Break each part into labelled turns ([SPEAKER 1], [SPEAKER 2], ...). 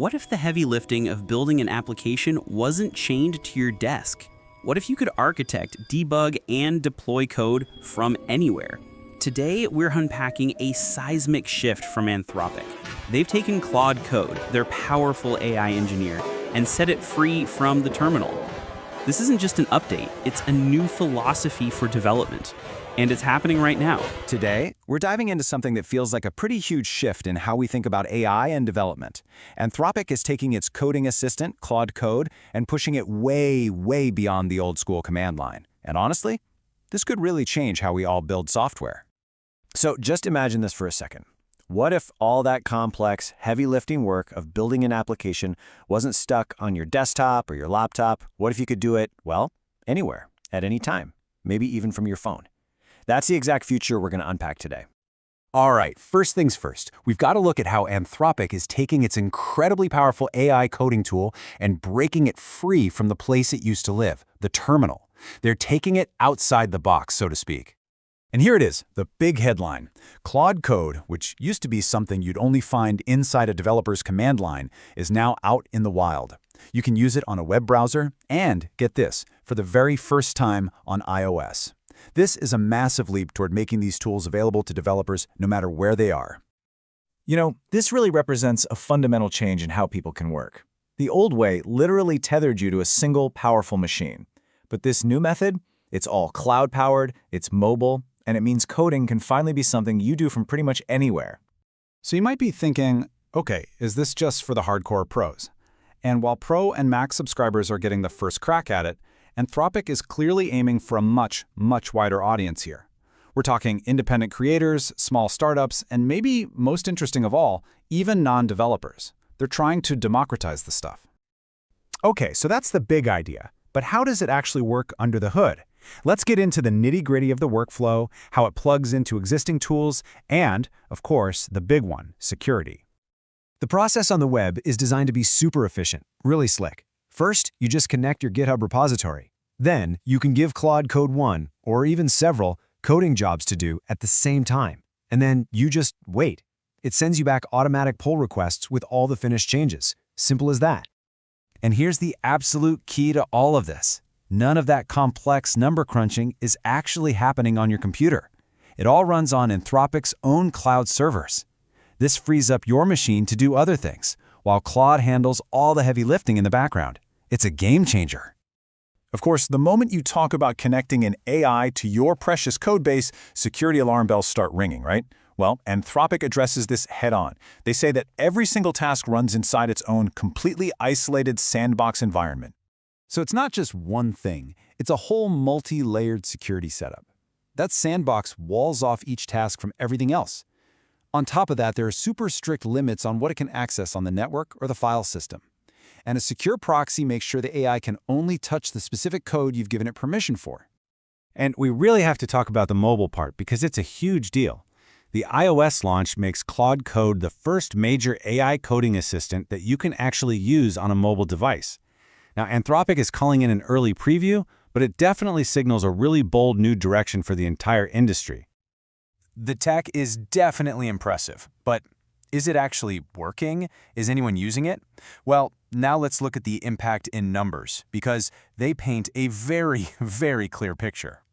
[SPEAKER 1] What if the heavy lifting of building an application wasn't chained to your desk? What if you could architect, debug, and deploy code from anywhere? Today, we're unpacking a seismic shift from Anthropic. They've taken Claude Code, their powerful AI engineer, and set it free from the terminal. This isn't just an update, it's a new philosophy for development. And it's happening right now.
[SPEAKER 2] Today, we're diving into something that feels like a pretty huge shift in how we think about AI and development. Anthropic is taking its coding assistant, Claude Code, and pushing it way, way beyond the old school command line. And honestly, this could really change how we all build software. So just imagine this for a second. What if all that complex, heavy lifting work of building an application wasn't stuck on your desktop or your laptop? What if you could do it, well, anywhere, at any time, maybe even from your phone? That's the exact future we're going to unpack today.
[SPEAKER 3] All right, first things first, we've got to look at how Anthropic is taking its incredibly powerful AI coding tool and breaking it free from the place it used to live, the terminal. They're taking it outside the box, so to speak.
[SPEAKER 4] And here it is, the big headline. Claude Code, which used to be something you'd only find inside a developer's command line, is now out in the wild. You can use it on a web browser and, get this, for the very first time on iOS. This is a massive leap toward making these tools available to developers no matter where they are.
[SPEAKER 5] You know, this really represents a fundamental change in how people can work. The old way literally tethered you to a single powerful machine. But this new method, it's all cloud-powered, it's mobile, and it means coding can finally be something you do from pretty much anywhere.
[SPEAKER 4] So you might be thinking, okay, is this just for the hardcore pros? And while Pro and Max subscribers are getting the first crack at it, Anthropic is clearly aiming for a much, much wider audience here. We're talking independent creators, small startups, and maybe, most interesting of all, even non-developers. They're trying to democratize the stuff.
[SPEAKER 3] Okay, so that's the big idea. But how does it actually work under the hood? Let's get into the nitty-gritty of the workflow, how it plugs into existing tools, and, of course, the big one, security.
[SPEAKER 6] The process on the web is designed to be super efficient, really slick. First, you just connect your GitHub repository. Then, you can give Claude Code one, or even several, coding jobs to do at the same time. And then you just wait. It sends you back automatic pull requests with all the finished changes. Simple as that.
[SPEAKER 3] And here's the absolute key to all of this. None of that complex number crunching is actually happening on your computer. It all runs on Anthropic's own cloud servers. This frees up your machine to do other things, while Claude handles all the heavy lifting in the background. It's a game changer.
[SPEAKER 4] Of course, the moment you talk about connecting an AI to your precious codebase, security alarm bells start ringing, right? Well, Anthropic addresses this head-on. They say that every single task runs inside its own completely isolated sandbox environment. So it's not just one thing, it's a whole multi-layered security setup. That sandbox walls off each task from everything else. On top of that, there are super strict limits on what it can access on the network or the file system. And a secure proxy makes sure the AI can only touch the specific code you've given it permission for.
[SPEAKER 3] And we really have to talk about the mobile part because it's a huge deal. The iOS launch makes Claude Code the first major AI coding assistant that you can actually use on a mobile device. Now, Anthropic is calling it an early preview, but it definitely signals a really bold new direction for the entire industry.
[SPEAKER 2] The tech is definitely impressive, but is it actually working? Is anyone using it? Well, now let's look at the impact in numbers, because they paint a very, very clear picture.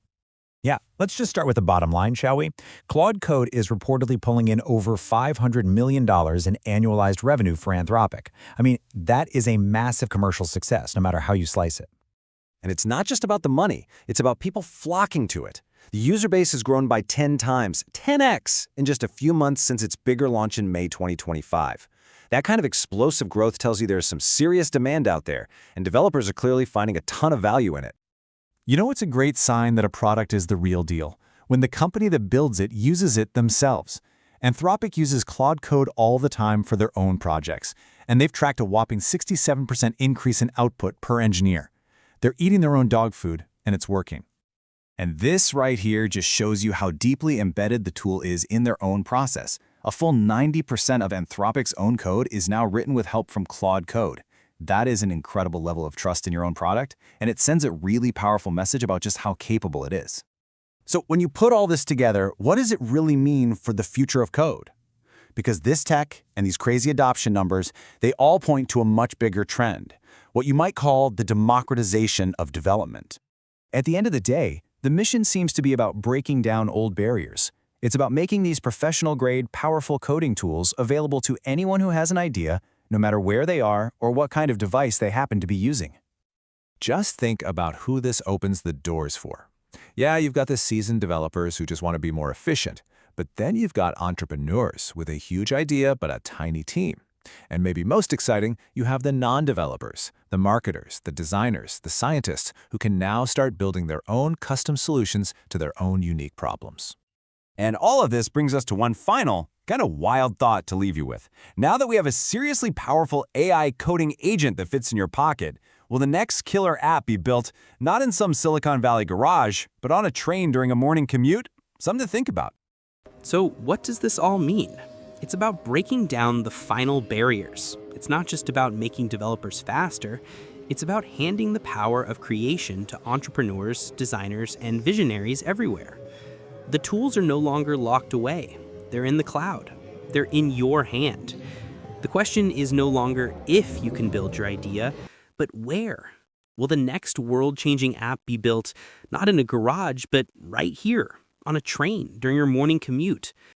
[SPEAKER 6] Yeah, let's just start with the bottom line, shall we? Claude Code is reportedly pulling in over $500 million in annualized revenue for Anthropic. I mean, that is a massive commercial success, no matter how you slice it.
[SPEAKER 7] And it's not just about the money, it's about people flocking to it. The user base has grown by 10 times, 10x, in just a few months since its bigger launch in May 2025. That kind of explosive growth tells you there's some serious demand out there, and developers are clearly finding a ton of value in it.
[SPEAKER 3] You know what's a great sign that a product is the real deal? When the company that builds it uses it themselves. Anthropic uses Claude Code all the time for their own projects, and they've tracked a whopping 67% increase in output per engineer. They're eating their own dog food, and it's working.
[SPEAKER 5] And this right here just shows you how deeply embedded the tool is in their own process. A full 90% of Anthropic's own code is now written with help from Claude Code. That is an incredible level of trust in your own product, and it sends a really powerful message about just how capable it is.
[SPEAKER 3] So when you put all this together, what does it really mean for the future of code?
[SPEAKER 2] because this tech and these crazy adoption numbers, they all point to a much bigger trend, what you might call the democratization of development.
[SPEAKER 6] At the end of the day, the mission seems to be about breaking down old barriers. It's about making these professional-grade, powerful coding tools available to anyone who has an idea, no matter where they are or what kind of device they happen to be using.
[SPEAKER 5] Just think about who this opens the doors for. Yeah, you've got the seasoned developers who just want to be more efficient, but then you've got entrepreneurs with a huge idea but a tiny team. And maybe most exciting, you have the non-developers, the marketers, the designers, the scientists who can now start building their own custom solutions to their own unique problems.
[SPEAKER 3] And all of this brings us to one final, kind of wild thought to leave you with. Now that we have a seriously powerful AI coding agent that fits in your pocket, will the next killer app be built not in some Silicon Valley garage, but on a train during a morning commute? Something to think about.
[SPEAKER 1] So what does this all mean? It's about breaking down the final barriers. It's not just about making developers faster. It's about handing the power of creation to entrepreneurs, designers, and visionaries everywhere. The tools are no longer locked away. They're in the cloud. They're in your hand. The question is no longer if you can build your idea, but where? Will the next world-changing app be built not in a garage, but right here, on a train during your morning commute?